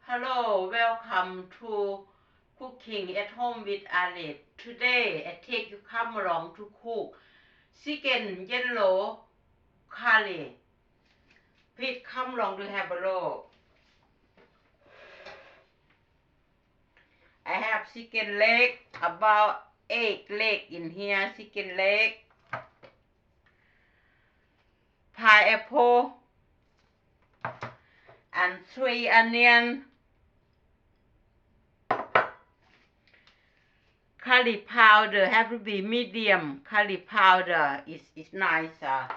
Hello, welcome to Cooking at Home with Alice. Today, I take you come along to cook chicken yellow curry. Please come along to have a look. I have chicken leg, about 8 leg in here, chicken leg, pineapple, and 3 onion, curry powder have to be medium. Curry powder is nicer.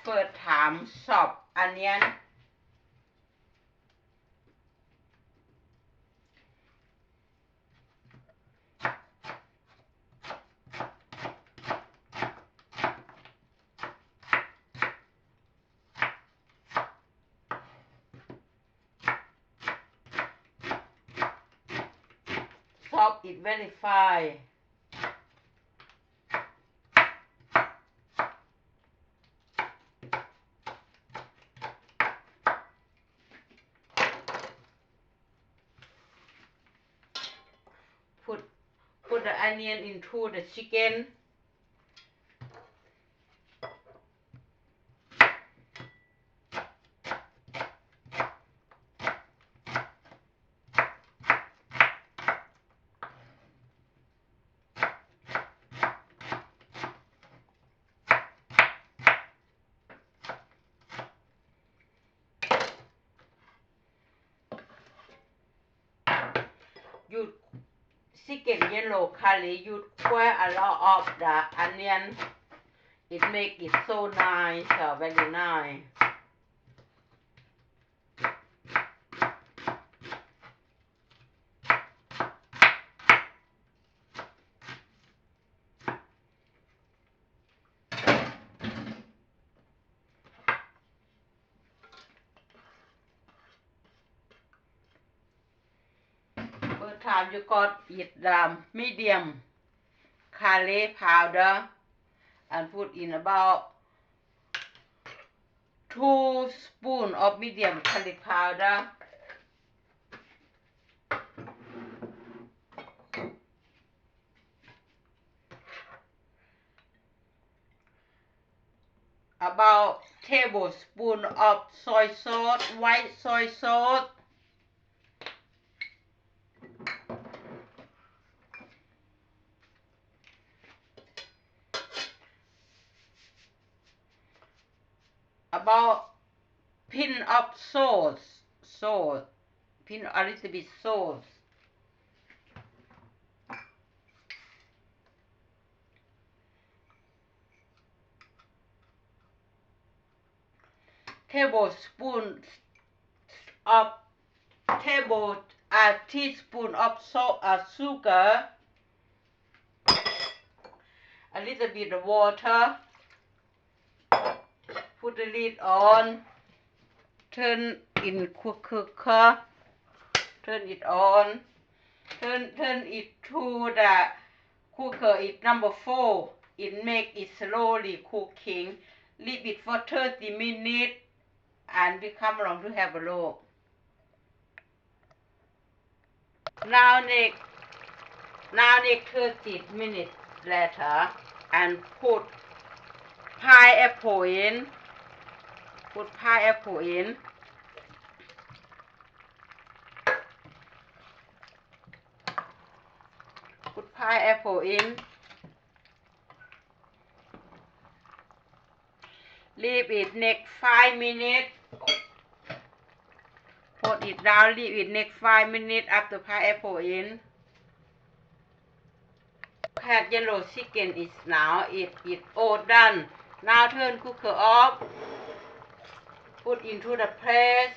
First time chop onion. Chop it very fine. Put the onion into the chicken. You chicken yellow curry, you quite a lot of the onion. It make it so nice, very nice. First time you got it medium curry powder and put in about 2 spoons of medium curry powder. About tablespoon of soy sauce, white soy sauce. About pin of sauce, pin a little bit sauce. Tablespoon of teaspoon of salt, sugar, a little bit of water. Put the lid on. Turn in cooker. Turn it on. Turn it to the cooker. It's number 4. It make it slowly cooking. Leave it for 30 minutes and we come along to have a look. Now next 30 minutes later and put pineapple in. Put pineapple in. Put pineapple in. Leave it next 5 minutes. Put it down, leave it next 5 minutes after pineapple in. Had yellow chicken is now it all done. Now turn cooker off. Put into the plate.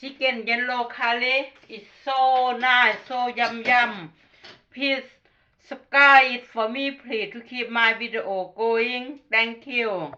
chicken yellow curry is so nice, so yum. Please subscribe it for me, please, to keep my video going. Thank you.